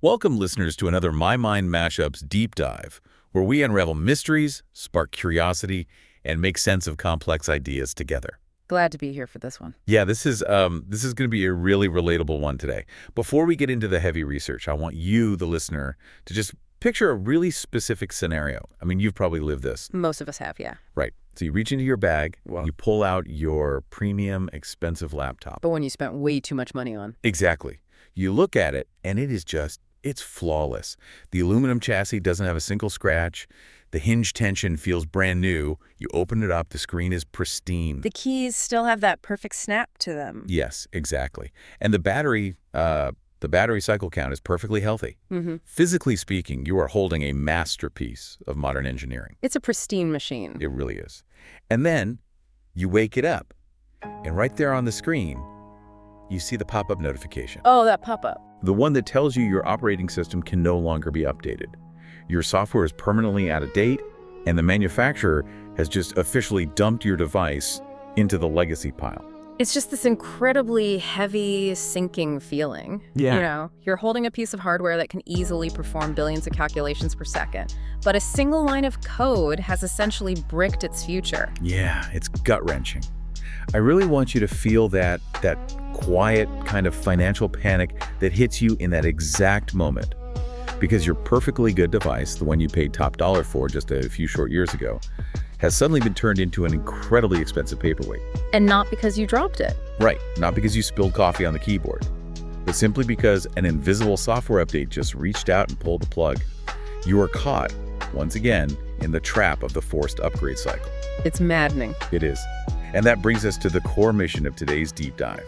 Welcome, listeners, to another My Mind MashUps deep dive, where we unravel mysteries, spark curiosity, and make sense of complex ideas together. Glad to be here for this one. Yeah, this is going to be a really relatable one today. Before we get into the heavy research, I want you, the listener, to just picture a really specific scenario. I mean, you've probably lived this. Most of us have, yeah. Right. So you reach into your bag, you pull out your premium, expensive laptop. But one you spent way too much money on. Exactly. You look at it, and it's flawless. The aluminum chassis doesn't have a single scratch. The hinge tension feels brand new. You open it up, the screen is pristine. The keys still have that perfect snap to them. Yes, exactly. And the battery cycle count is perfectly healthy. Mm-hmm. Physically speaking, you are holding a masterpiece of modern engineering. It's a pristine machine. It really is. And then you wake it up, and right there on the screen, you see the pop-up notification. Oh, that pop-up. The one that tells you your operating system can no longer be updated. Your software is permanently out of date, and the manufacturer has just officially dumped your device into the legacy pile. It's just this incredibly heavy, sinking feeling. Yeah. You know, you're holding a piece of hardware that can easily perform billions of calculations per second, but a single line of code has essentially bricked its future. Yeah, it's gut-wrenching. I really want you to feel that quiet kind of financial panic that hits you in that exact moment. Because your perfectly good device, the one you paid top dollar for just a few short years ago, has suddenly been turned into an incredibly expensive paperweight. And not because you dropped it. Right, not because you spilled coffee on the keyboard, but simply because an invisible software update just reached out and pulled the plug. You are caught, once again, in the trap of the forced upgrade cycle. It's maddening. It is. And that brings us to the core mission of today's deep dive.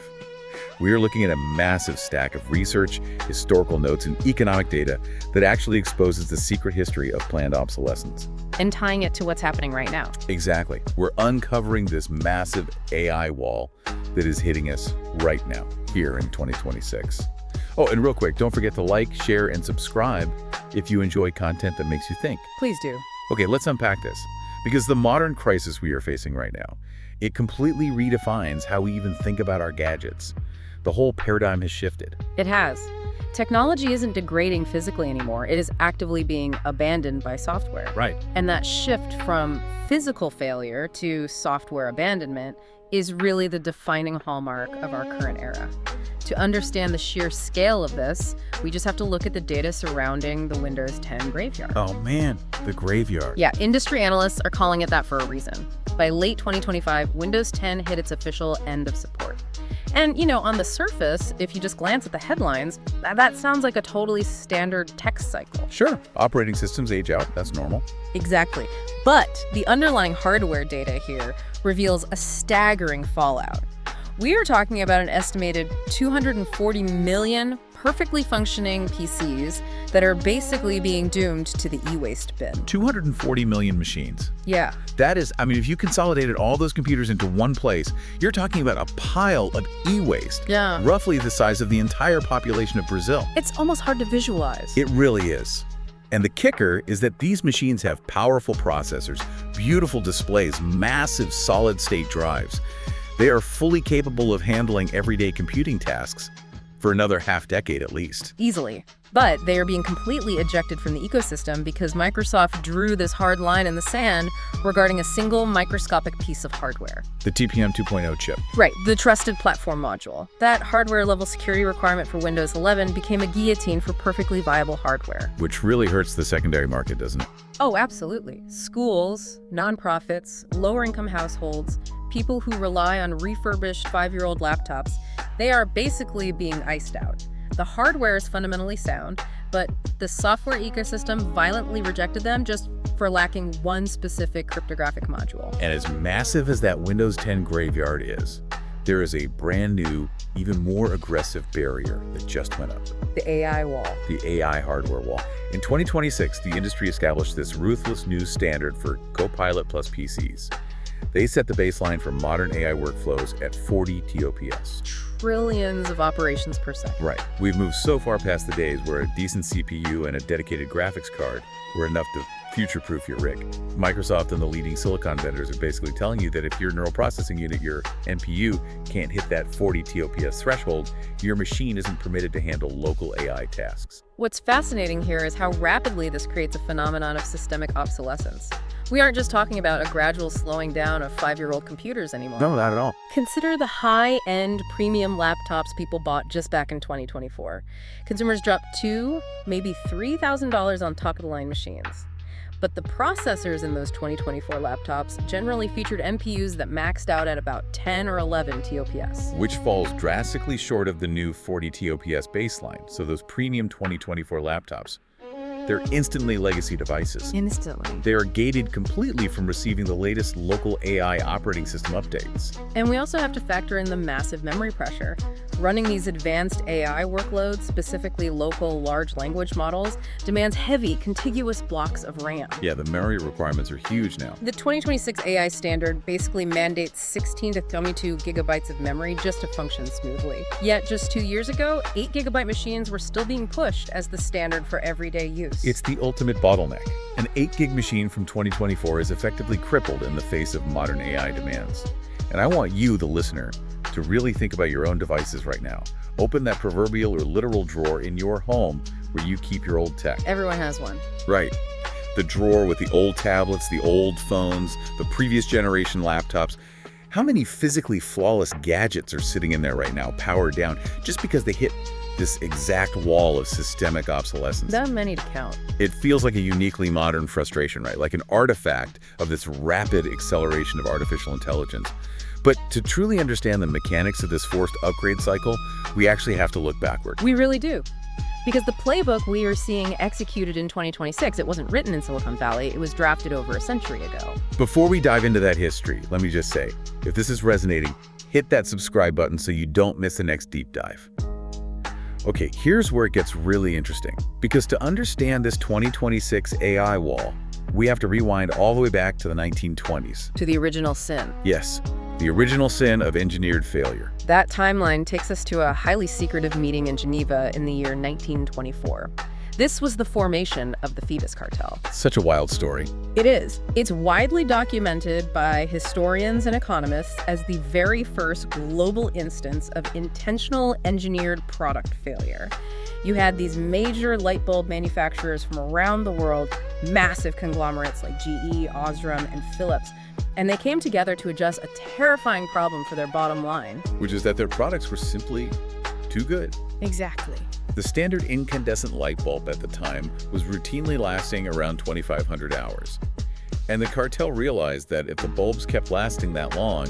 We are looking at a massive stack of research, historical notes, and economic data that actually exposes the secret history of planned obsolescence. And tying it to what's happening right now. Exactly. We're uncovering this massive AI wall that is hitting us right now, here in 2026. Oh, and real quick, don't forget to like, share, and subscribe if you enjoy content that makes you think. Please do. Okay, let's unpack this. Because the modern crisis we are facing right now, it completely redefines how we even think about our gadgets. The whole paradigm has shifted. It has. Technology isn't degrading physically anymore. It is actively being abandoned by software. Right. And that shift from physical failure to software abandonment is really the defining hallmark of our current era. To understand the sheer scale of this, we just have to look at the data surrounding the Windows 10 graveyard. Oh man, the graveyard. Yeah, industry analysts are calling it that for a reason. By late 2025, Windows 10 hit its official end of support. And, you know, on the surface, if you just glance at the headlines, that sounds like a totally standard tech cycle. Sure, operating systems age out, that's normal. Exactly. But the underlying hardware data here reveals a staggering fallout. We are talking about an estimated 240 million perfectly functioning PCs that are basically being doomed to the e-waste bin. 240 million machines. Yeah. That is, I mean, if you consolidated all those computers into one place, you're talking about a pile of e-waste. Yeah. Roughly the size of the entire population of Brazil. It's almost hard to visualize. It really is. And the kicker is that these machines have powerful processors, beautiful displays, massive solid-state drives. They are fully capable of handling everyday computing tasks for another half-decade at least. Easily. But they are being completely ejected from the ecosystem because Microsoft drew this hard line in the sand regarding a single microscopic piece of hardware. The TPM 2.0 chip. Right, the Trusted Platform Module. That hardware-level security requirement for Windows 11 became a guillotine for perfectly viable hardware. Which really hurts the secondary market, doesn't it? Oh, absolutely. Schools, nonprofits, lower-income households, people who rely on refurbished 5-year-old laptops, they are basically being iced out. The hardware is fundamentally sound, but the software ecosystem violently rejected them just for lacking one specific cryptographic module. And as massive as that Windows 10 graveyard is, there is a brand new, even more aggressive barrier that just went up. The AI wall. The AI hardware wall. In 2026, the industry established this ruthless new standard for Copilot plus PCs. They set the baseline for modern AI workflows at 40 TOPS. Trillions of operations per second. Right. We've moved so far past the days where a decent CPU and a dedicated graphics card were enough to future-proof your rig. Microsoft and the leading silicon vendors are basically telling you that if your neural processing unit, your NPU, can't hit that 40 TOPS threshold, your machine isn't permitted to handle local AI tasks. What's fascinating here is how rapidly this creates a phenomenon of systemic obsolescence. We aren't just talking about a gradual slowing down of 5-year-old computers anymore. No, not at all. Consider the high-end premium laptops people bought just back in 2024. Consumers dropped $2,000, maybe $3,000 on top-of-the-line machines. But the processors in those 2024 laptops generally featured NPUs that maxed out at about 10 or 11 TOPS. Which falls drastically short of the new 40 TOPS baseline. So those premium 2024 laptops, they're instantly legacy devices. Instantly. They are gated completely from receiving the latest local AI operating system updates. And we also have to factor in the massive memory pressure. Running these advanced AI workloads, specifically local large language models, demands heavy, contiguous blocks of RAM. Yeah, the memory requirements are huge now. The 2026 AI standard basically mandates 16 to 32 gigabytes of memory just to function smoothly. Yet just 2 years ago, 8 gigabyte machines were still being pushed as the standard for everyday use. It's the ultimate bottleneck. An 8 gig machine from 2024 is effectively crippled in the face of modern AI demands. And I want you, the listener, to really think about your own devices right now. Open that proverbial or literal drawer in your home where you keep your old tech. Everyone has one. Right. The drawer with the old tablets, the old phones, the previous generation laptops. How many physically flawless gadgets are sitting in there right now, powered down, just because they hit this exact wall of systemic obsolescence? Not many to count. It feels like a uniquely modern frustration, right? Like an artifact of this rapid acceleration of artificial intelligence. But to truly understand the mechanics of this forced upgrade cycle, we actually have to look backward. We really do. Because the playbook we are seeing executed in 2026, it wasn't written in Silicon Valley, it was drafted over a century ago. Before we dive into that history, let me just say, if this is resonating, hit that subscribe button so you don't miss the next deep dive. Okay, here's where it gets really interesting. Because to understand this 2026 AI wall, we have to rewind all the way back to the 1920s. To the original sin. Yes, the original sin of engineered failure. That timeline takes us to a highly secretive meeting in Geneva in the year 1924. This was the formation of the Phoebus Cartel. Such a wild story. It is. It's widely documented by historians and economists as the very first global instance of intentional engineered product failure. You had these major light bulb manufacturers from around the world, massive conglomerates like GE, Osram, and Philips, and they came together to address a terrifying problem for their bottom line. Which is that their products were simply too good. Exactly. The standard incandescent light bulb at the time was routinely lasting around 2,500 hours. And the cartel realized that if the bulbs kept lasting that long,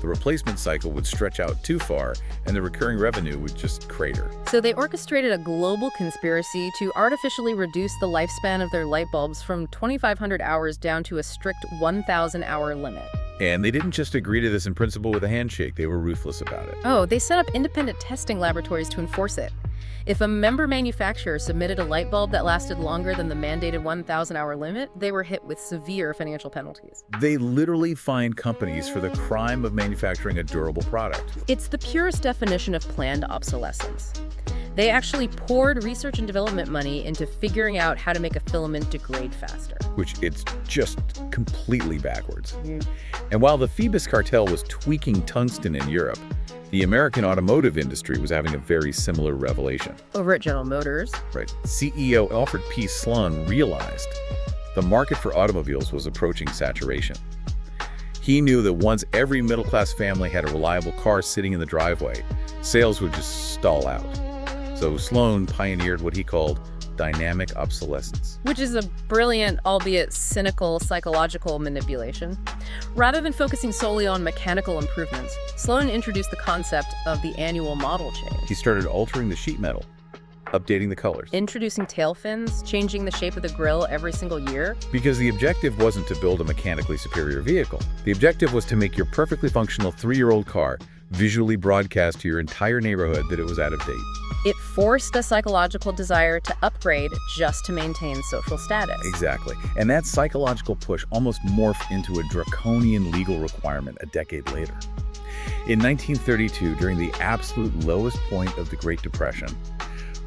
the replacement cycle would stretch out too far and the recurring revenue would just crater. So they orchestrated a global conspiracy to artificially reduce the lifespan of their light bulbs from 2,500 hours down to a strict 1,000-hour limit. And they didn't just agree to this in principle with a handshake, they were ruthless about it. Oh, they set up independent testing laboratories to enforce it. If a member manufacturer submitted a light bulb that lasted longer than the mandated 1,000-hour limit, they were hit with severe financial penalties. They literally fined companies for the crime of manufacturing a durable product. It's the purest definition of planned obsolescence. They actually poured research and development money into figuring out how to make a filament degrade faster. Which it's just completely backwards. And while the Phoebus Cartel was tweaking tungsten in Europe, the American automotive industry was having a very similar revelation. Over at General Motors. Right. CEO Alfred P. Sloan realized the market for automobiles was approaching saturation. He knew that once every middle-class family had a reliable car sitting in the driveway, sales would just stall out. So Sloan pioneered what he called dynamic obsolescence. Which is a brilliant, albeit cynical, psychological manipulation. Rather than focusing solely on mechanical improvements, Sloan introduced the concept of the annual model change. He started altering the sheet metal, updating the colors. Introducing tail fins, changing the shape of the grille every single year. Because the objective wasn't to build a mechanically superior vehicle. The objective was to make your perfectly functional 3-year-old car visually broadcast to your entire neighborhood that it was out of date. It forced a psychological desire to upgrade just to maintain social status. Exactly. And that psychological push almost morphed into a draconian legal requirement a decade later. In 1932, during the absolute lowest point of the Great Depression,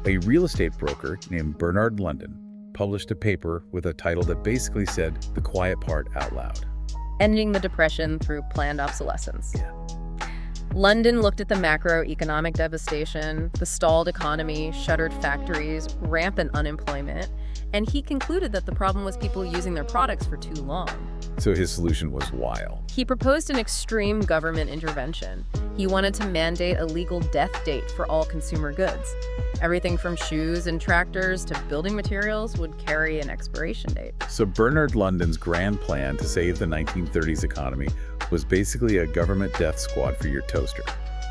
a real estate broker named Bernard London published a paper with a title that basically said the quiet part out loud. Ending the Depression through planned obsolescence. Yeah. London looked at the macroeconomic devastation, the stalled economy, shuttered factories, rampant unemployment, and he concluded that the problem was people using their products for too long. So his solution was wild. He proposed an extreme government intervention. He wanted to mandate a legal death date for all consumer goods. Everything from shoes and tractors to building materials would carry an expiration date. So Bernard London's grand plan to save the 1930s economy was basically a government death squad for your toaster.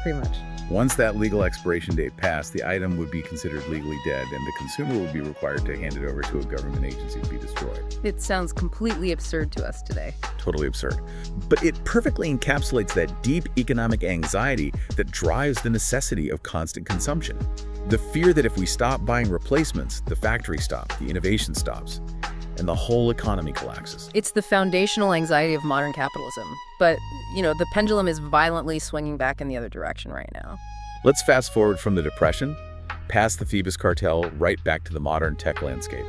Pretty much. Once that legal expiration date passed, the item would be considered legally dead, and the consumer would be required to hand it over to a government agency to be destroyed. It sounds completely absurd to us today. Totally absurd. But it perfectly encapsulates that deep economic anxiety that drives the necessity of constant consumption. The fear that if we stop buying replacements, the factory stops, the innovation stops, and the whole economy collapses. It's the foundational anxiety of modern capitalism. But, the pendulum is violently swinging back in the other direction right now. Let's fast forward from the Depression, past the Phoebus Cartel, right back to the modern tech landscape.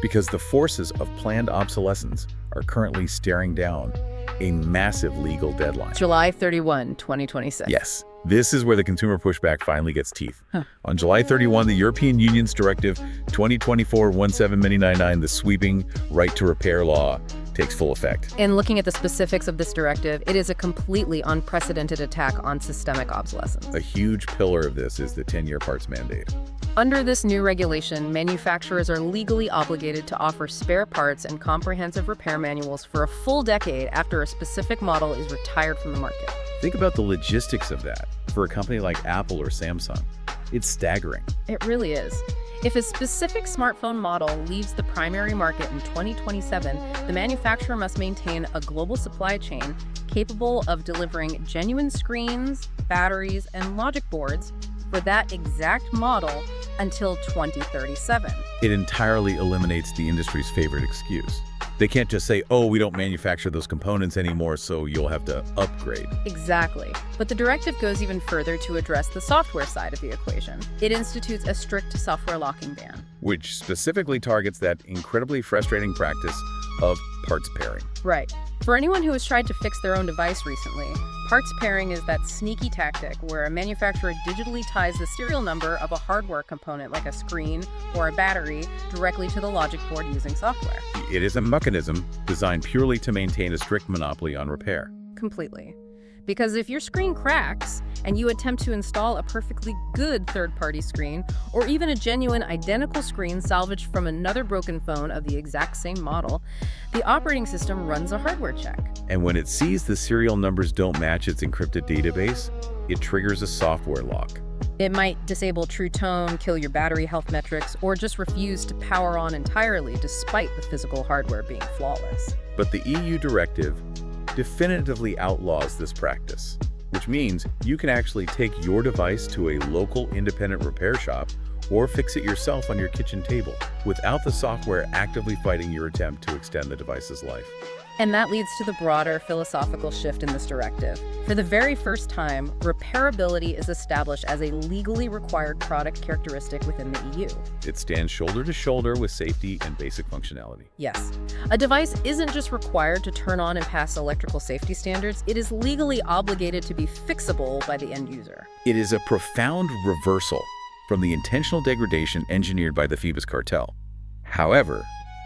Because the forces of planned obsolescence are currently staring down a massive legal deadline. July 31, 2026. Yes. This is where the consumer pushback finally gets teeth. On July 31, the European Union's Directive 2024-17999, the sweeping right to repair law, takes full effect. In looking at the specifics of this directive, it is a completely unprecedented attack on systemic obsolescence. A huge pillar of this is the 10-year parts mandate. Under this new regulation, manufacturers are legally obligated to offer spare parts and comprehensive repair manuals for a full decade after a specific model is retired from the market. Think about the logistics of that for a company like Apple or Samsung. It's staggering. It really is. If a specific smartphone model leaves the primary market in 2027, the manufacturer must maintain a global supply chain capable of delivering genuine screens, batteries, and logic boards for that exact model until 2037. It entirely eliminates the industry's favorite excuse. They can't just say, oh, we don't manufacture those components anymore, so you'll have to upgrade. Exactly. But the directive goes even further to address the software side of the equation. It institutes a strict software locking ban, which specifically targets that incredibly frustrating practice of parts pairing. Right. For anyone who has tried to fix their own device recently, parts pairing is that sneaky tactic where a manufacturer digitally ties the serial number of a hardware component like a screen or a battery directly to the logic board using software. It is a mechanism designed purely to maintain a strict monopoly on repair. Completely. Because if your screen cracks and you attempt to install a perfectly good third-party screen, or even a genuine identical screen salvaged from another broken phone of the exact same model, the operating system runs a hardware check. And when it sees the serial numbers don't match its encrypted database, it triggers a software lock. It might disable True Tone, kill your battery health metrics, or just refuse to power on entirely despite the physical hardware being flawless. But the EU directive definitively outlaws this practice, which means you can actually take your device to a local independent repair shop or fix it yourself on your kitchen table without the software actively fighting your attempt to extend the device's life. And that leads to the broader philosophical shift in this directive. For the very first time, repairability is established as a legally required product characteristic within the EU. It stands shoulder to shoulder with safety and basic functionality. Yes. A device isn't just required to turn on and pass electrical safety standards, it is legally obligated to be fixable by the end user. It is a profound reversal from the intentional degradation engineered by the Phoebus Cartel. However,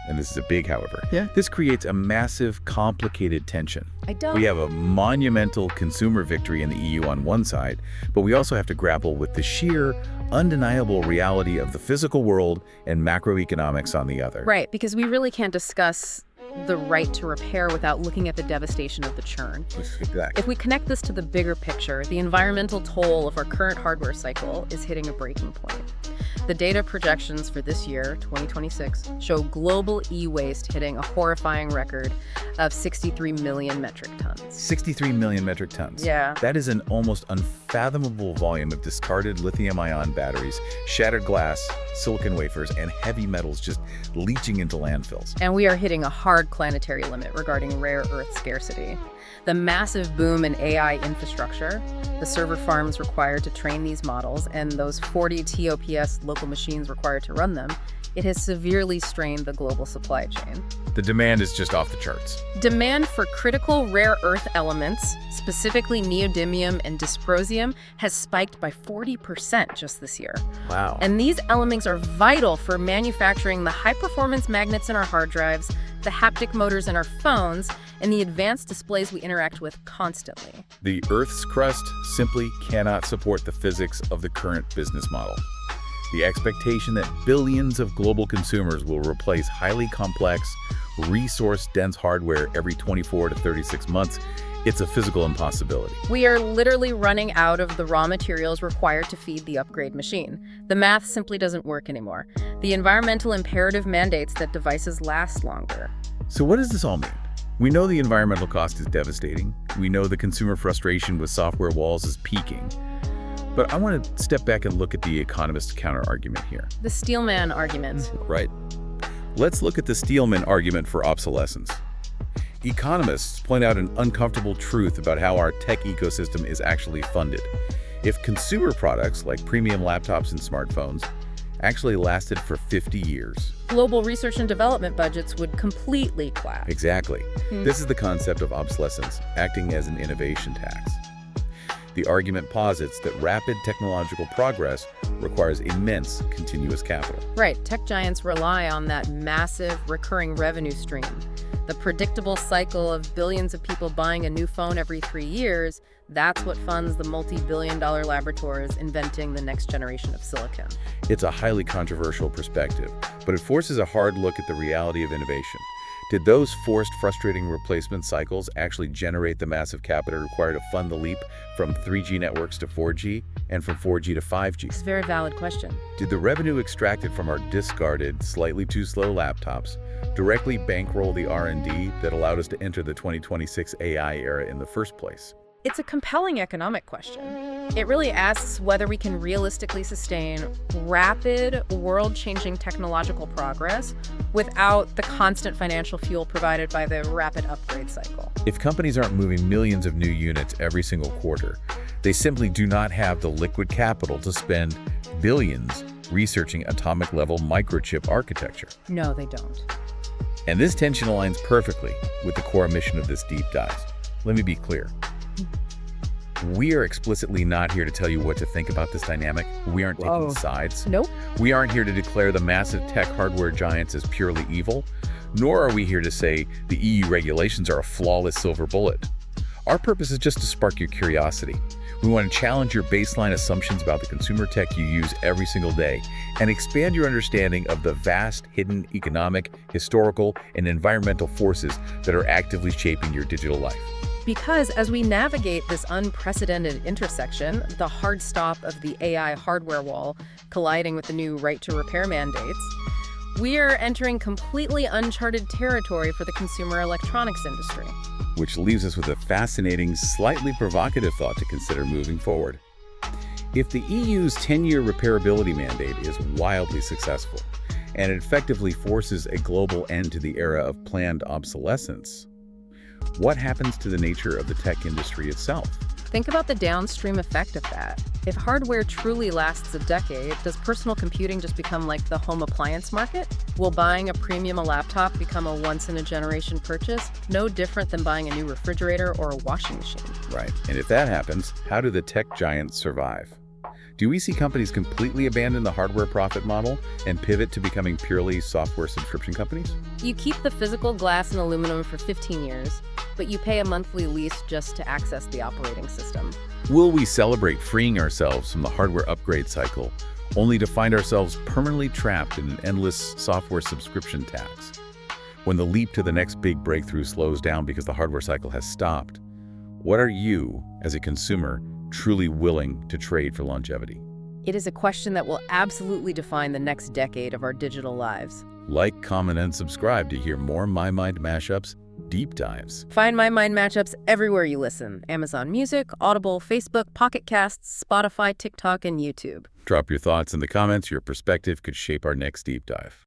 and this is a big however, this creates a massive, complicated tension. We have a monumental consumer victory in the EU on one side, but we also have to grapple with the sheer, undeniable reality of the physical world and macroeconomics on the other. Right, because we really can't discuss the right to repair without looking at the devastation of the churn. Exactly. If we connect this to the bigger picture, the environmental toll of our current hardware cycle is hitting a breaking point. The data projections for this year, 2026, show global e-waste hitting a horrifying record of 63 million metric tons. 63 million metric tons. Yeah. That is an almost unfathomable volume of discarded lithium-ion batteries, shattered glass, silicon wafers, and heavy metals just leaching into landfills. And we are hitting a hard planetary limit regarding rare earth scarcity. The massive boom in AI infrastructure, the server farms required to train these models, and those 40 TOPS local machines required to run them, It has severely strained the global supply chain. The demand is just off the charts. Demand for critical rare earth elements, specifically neodymium and dysprosium, has spiked by 40% just this year. Wow. And these elements are vital for manufacturing the high-performance magnets in our hard drives, the haptic motors in our phones, and the advanced displays we interact with constantly. The Earth's crust simply cannot support the physics of the current business model. The expectation that billions of global consumers will replace highly complex, resource-dense hardware every 24 to 36 months, it's a physical impossibility. We are literally running out of the raw materials required to feed the upgrade machine. The math simply doesn't work anymore. The environmental imperative mandates that devices last longer. So what does this all mean? We know the environmental cost is devastating. We know the consumer frustration with software walls is peaking. But I want to step back and look at the economist's counter-argument here. The Steelman argument. Right. Let's look at the Steelman argument for obsolescence. Economists point out an uncomfortable truth about how our tech ecosystem is actually funded. If consumer products like premium laptops and smartphones actually lasted for 50 years. Global research and development budgets would completely collapse. Exactly. This is the concept of obsolescence, acting as an innovation tax. The argument posits that rapid technological progress requires immense continuous capital. Right. Tech giants rely on that massive recurring revenue stream. The predictable cycle of billions of people buying a new phone every 3 years, that's what funds the multi-billion-dollar laboratories inventing the next generation of silicon. It's a highly controversial perspective, but it forces a hard look at the reality of innovation. Did those forced, frustrating replacement cycles actually generate the massive capital required to fund the leap from 3G networks to 4G and from 4G to 5G? It's a very valid question. Did the revenue extracted from our discarded, slightly too slow laptops directly bankroll the R&D that allowed us to enter the 2026 AI era in the first place? It's a compelling economic question. It really asks whether we can realistically sustain rapid, world-changing technological progress without the constant financial fuel provided by the rapid upgrade cycle. If companies aren't moving millions of new units every single quarter, they simply do not have the liquid capital to spend billions researching atomic-level microchip architecture. No, they don't. And this tension aligns perfectly with the core mission of this deep dive. Let me be clear. We are explicitly not here to tell you what to think about this dynamic. We aren't taking sides. Nope. We aren't here to declare the massive tech hardware giants as purely evil, nor are we here to say the EU regulations are a flawless silver bullet. Our purpose is just to spark your curiosity. We want to challenge your baseline assumptions about the consumer tech you use every single day and expand your understanding of the vast, hidden economic, historical, and environmental forces that are actively shaping your digital life. Because as we navigate this unprecedented intersection, the hard stop of the AI hardware wall colliding with the new right-to-repair mandates, we are entering completely uncharted territory for the consumer electronics industry. Which leaves us with a fascinating, slightly provocative thought to consider moving forward. If the EU's 10-year repairability mandate is wildly successful, and it effectively forces a global end to the era of planned obsolescence, what happens to the nature of the tech industry itself? Think about the downstream effect of that. If hardware truly lasts a decade, does personal computing just become like the home appliance market? Will buying a premium laptop become a once-in-a-generation purchase? No different than buying a new refrigerator or a washing machine. Right. And if that happens, how do the tech giants survive? Do we see companies completely abandon the hardware profit model and pivot to becoming purely software subscription companies? You keep the physical glass and aluminum for 15 years, but you pay a monthly lease just to access the operating system. Will we celebrate freeing ourselves from the hardware upgrade cycle, only to find ourselves permanently trapped in an endless software subscription tax? When the leap to the next big breakthrough slows down because the hardware cycle has stopped, what are you, as a consumer, truly willing to trade for longevity? It is a question that will absolutely define the next decade of our digital lives. Like, comment, and subscribe to hear more My Mind Mashups deep dives. Find My Mind Matchups everywhere you listen. Amazon Music, Audible, Facebook, Pocket Casts, Spotify, TikTok, and YouTube. Drop your thoughts in the comments. Your perspective could shape our next deep dive.